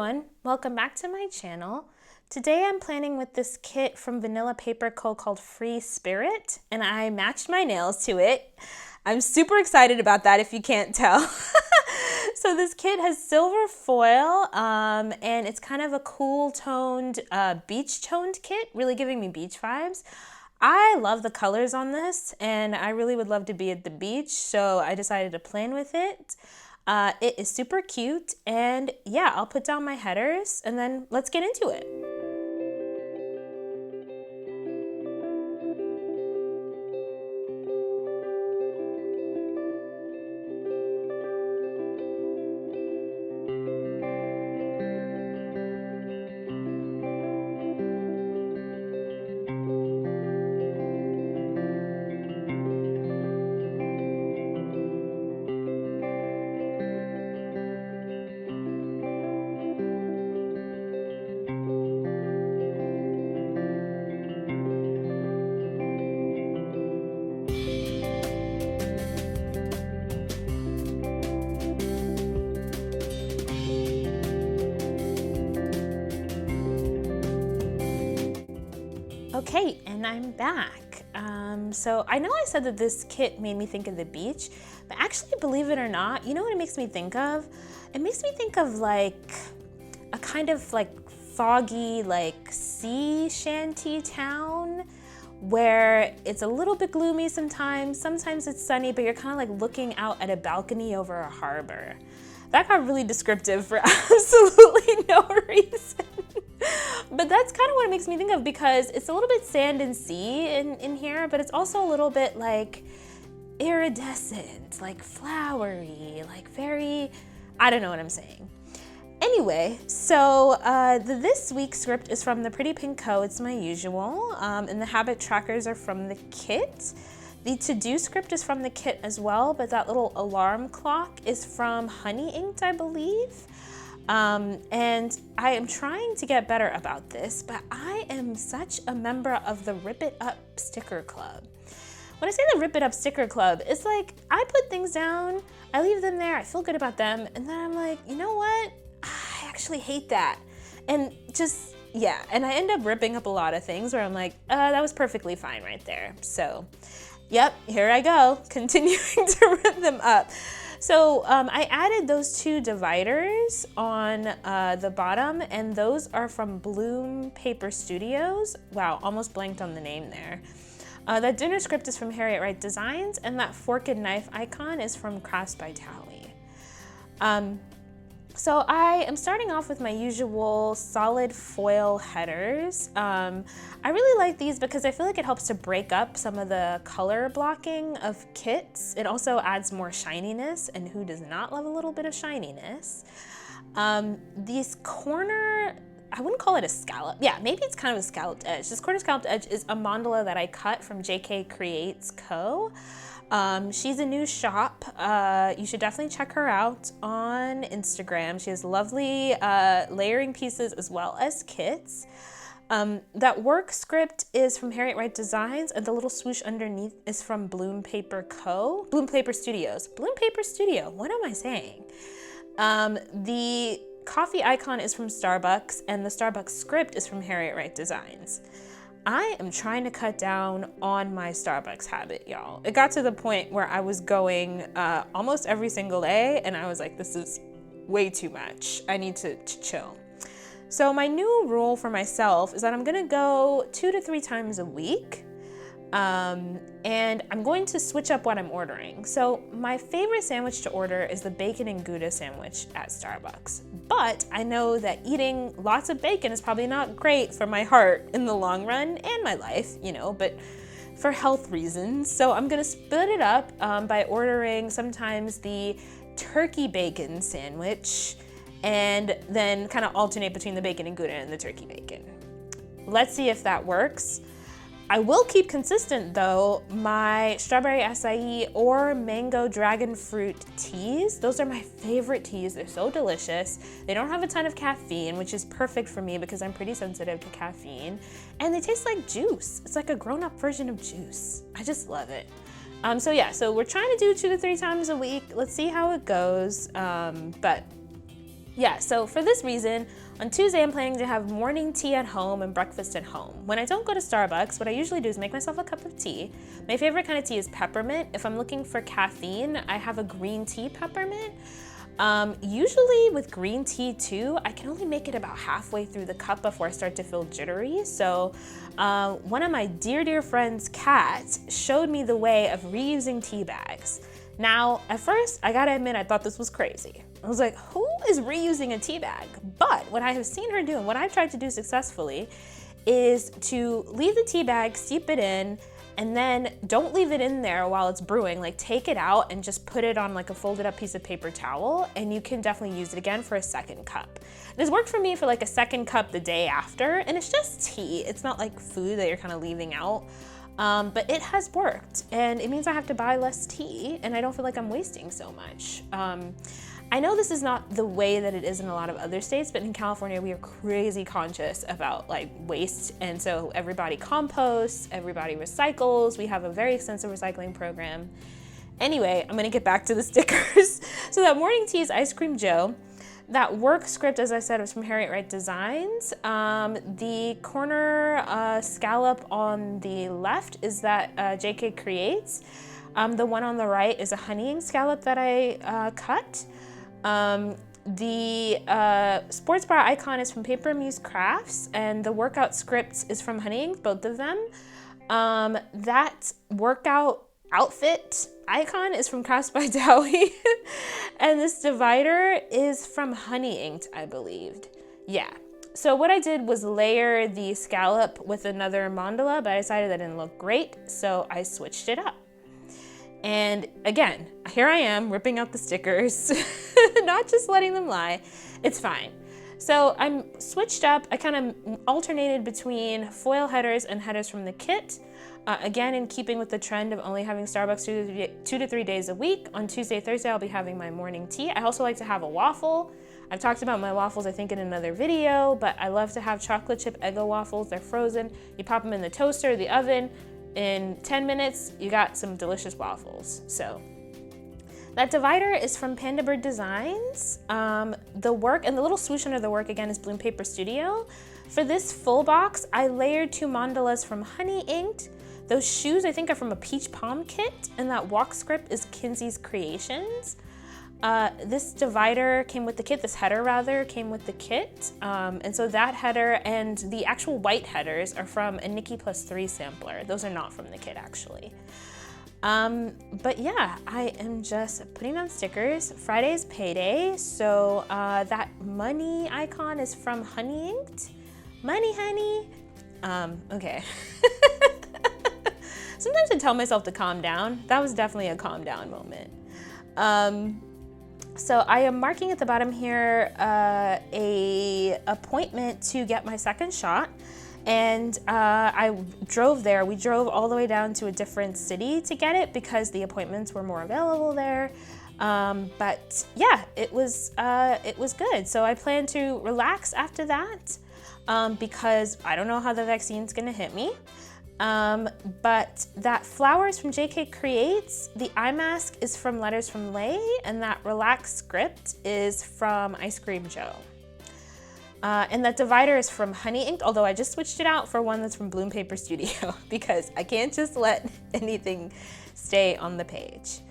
everyone, welcome back to my channel. Today I'm planning with this kit from VanillaPaperCo called Free Spirit, and I matched my nails to it. I'm super excited about that if you can't tell. So this kit has silver foil and it's kind of a cool toned, beach toned kit, really giving me beach vibes. I love the colors on this and I really would love to be at the beach, so I decided to plan with it. It is super cute, and yeah, I'll put down my headers and then let's get into it. Okay, and I'm back. So I know I said that this kit made me think of the beach, but actually, believe it or not, you know what it makes me think of? It makes me think of like a kind of like foggy, like sea shanty town where it's a little bit gloomy sometimes it's sunny, but you're kind of like looking out at a balcony over a harbor. That got really descriptive for absolutely no reason. But that's kind of what it makes me think of, because it's a little bit sand and sea in here, but it's also a little bit like iridescent, like flowery, like very, I don't know what I'm saying. Anyway, so this week's script is from the Pretty Pink Co. It's my usual, and the habit trackers are from the kit. The to-do script is from the kit as well, but that little alarm clock is from Honeyinked, I believe. And I am trying to get better about this, but I am such a member of the Rip It Up Sticker Club. When I say the Rip It Up Sticker Club, it's like I put things down, I leave them there, I feel good about them, and then I'm like, you know what? I actually hate that. And just, yeah, and I end up ripping up a lot of things where I'm like, that was perfectly fine right there. So, yep, here I go, continuing to rip them up. So I added those two dividers on the bottom, and those are from Bloom Paper Studios. Wow, almost blanked on the name there. That dinner script is from Harriet Wright Designs, and that fork and knife icon is from Crafts by Thaowie. So I am starting off with my usual solid foil headers. I really like these because I feel like it helps to break up some of the color blocking of kits. It also adds more shininess, and who does not love a little bit of shininess? These corner, I wouldn't call it a scallop. Yeah, maybe it's kind of a scalloped edge. This corner scalloped edge is a mandala that I cut from JK Creates Co. She's a new shop. You should definitely check her out on Instagram. She has lovely layering pieces as well as kits. That work script is from Harriet Wright Designs, and the little swoosh underneath is from Bloom Paper Co. Bloom Paper Studios. Bloom Paper Studio, what am I saying? The coffee icon is from Starbucks, and the Starbucks script is from Harriet Wright Designs. I am trying to cut down on my Starbucks habit, y'all. It got to the point where I was going almost every single day, and I was like, this is way too much. I need to chill. So my new rule for myself is that I'm gonna go 2 to 3 times a week, and I'm going to switch up what I'm ordering. So my favorite sandwich to order is the bacon and Gouda sandwich at Starbucks. But I know that eating lots of bacon is probably not great for my heart in the long run, and my life, you know, but for health reasons. So I'm gonna split it up by ordering sometimes the turkey bacon sandwich, and then kind of alternate between the bacon and Gouda and the turkey bacon. Let's see if that works. I will keep consistent though my strawberry acai or mango dragon fruit teas. Those are my favorite teas. They're so delicious. They don't have a ton of caffeine, which is perfect for me because I'm pretty sensitive to caffeine. And they taste like juice. It's like a grown-up version of juice. I just love it. So yeah, so we're trying to do 2 to 3 times a week. Let's see how it goes. But Yeah, so for this reason, on Tuesday I'm planning to have morning tea at home and breakfast at home. When I don't go to Starbucks, what I usually do is make myself a cup of tea. My favorite kind of tea is peppermint. If I'm looking for caffeine, I have a green tea peppermint. Usually with green tea too, I can only make it about halfway through the cup before I start to feel jittery. So one of my dear friends, Kat, showed me the way of reusing tea bags. Now, at first, I gotta admit, I thought this was crazy. I was like, who is reusing a tea bag? But what I have seen her do, and what I've tried to do successfully, is to leave the tea bag, steep it in, and then don't leave it in there while it's brewing. Like, take it out and just put it on like a folded up piece of paper towel, and you can definitely use it again for a second cup. This worked for me for like a second cup the day after, and it's just tea. It's not like food that you're kind of leaving out. But it has worked, and it means I have to buy less tea, and I don't feel like I'm wasting so much. I know this is not the way that it is in a lot of other states, but in California, we are crazy conscious about like waste. And so everybody composts, everybody recycles. We have a very extensive recycling program. Anyway, I'm gonna get back to the stickers. So that morning tea is Ice Cream Joe. That work script, as I said, was from Harriet Wright Designs. The corner scallop on the left is that JK creates. The one on the right is a Honeyinked scallop that I cut. The sports bra icon is from Paper Muse Crafts, and the workout script is from Honeyinked, both of them. That workout outfit icon is from Crafts by Thaowie. And this divider is from Honeyinked, I believed. Yeah. So what I did was layer the scallop with another mandala, but I decided that didn't look great, so I switched it up. And again, here I am ripping out the stickers, not just letting them lie. It's fine. So I'm switched up. I kind of alternated between foil headers and headers from the kit. Again, in keeping with the trend of only having Starbucks 2 to 3 days a week. On Tuesday, Thursday, I'll be having my morning tea. I also like to have a waffle. I've talked about my waffles, I think, in another video, but I love to have chocolate chip Eggo waffles. They're frozen. You pop them in the toaster, the oven. In 10 minutes, you got some delicious waffles. So that divider is from Pandabird Designs. The work and the little swoosh under the work again is Bloom Paper Studio. For this full box, I layered 2 mandalas from Honeyinked. Those shoes I think are from a Peach Palm kit, and that walk script is Kinsey's Creations. This divider came with the kit, this header rather, came with the kit. And so that header and the actual white headers are from a Nikki +3 sampler. Those are not from the kit actually. But yeah, I am just putting on stickers. Friday's payday, so that money icon is from Honeyinked. Money, honey. Okay. Sometimes I tell myself to calm down. That was definitely a calm down moment. So I am marking at the bottom here a appointment to get my second shot. And I drove there. We drove all the way down to a different city to get it because the appointments were more available there. But yeah, it was good. So I plan to relax after that because I don't know how the vaccine's gonna hit me. But that flowers from JK Creates, the eye mask is from Letters from Lay, and that relaxed script is from Ice Cream Joe. And that divider is from Honeyinked, although I just switched it out for one that's from Bloom Paper Studio because I can't just let anything stay on the page.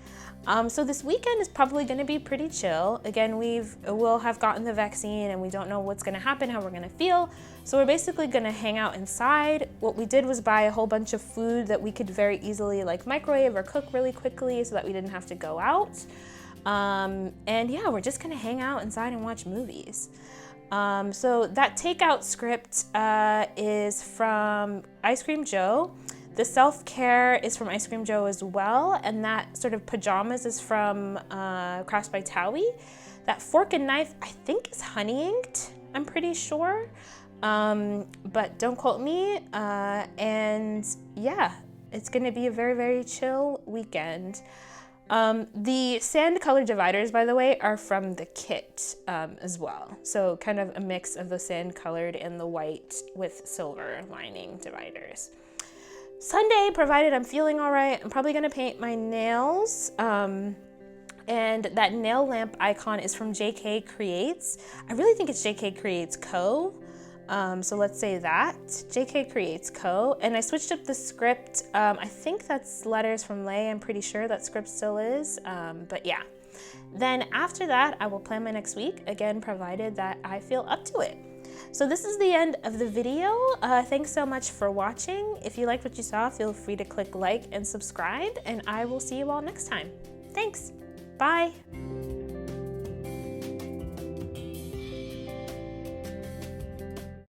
So this weekend is probably gonna be pretty chill. Again, we'll have gotten the vaccine and we don't know what's gonna happen, how we're gonna feel. So we're basically gonna hang out inside. What we did was buy a whole bunch of food that we could very easily like microwave or cook really quickly so that we didn't have to go out. And yeah, we're just gonna hang out inside and watch movies. So that takeout script is from Ice Cream Joe. The self-care is from Ice Cream Joe as well, and that sort of pajamas is from Crafts by Thaowie. That fork and knife, I think, is Honeyinked, I'm pretty sure, but don't quote me. And yeah, it's gonna be a very, very chill weekend. The sand color dividers, by the way, are from the kit as well. So kind of a mix of the sand colored and the white with silver lining dividers. Sunday, provided I'm feeling all right, I'm probably gonna paint my nails. And And that nail lamp icon is from JK Creates. I really think it's JK Creates Co. So let's say that, JK Creates Co. And I switched up the script. I think that's letters from Lay. I'm pretty sure that script still is, but yeah. Then after that, I will plan my next week, again, provided that I feel up to it. So this is the end of the video. Thanks so much for watching. If you liked what you saw, feel free to click like and subscribe, and I will see you all next time. Thanks. Bye.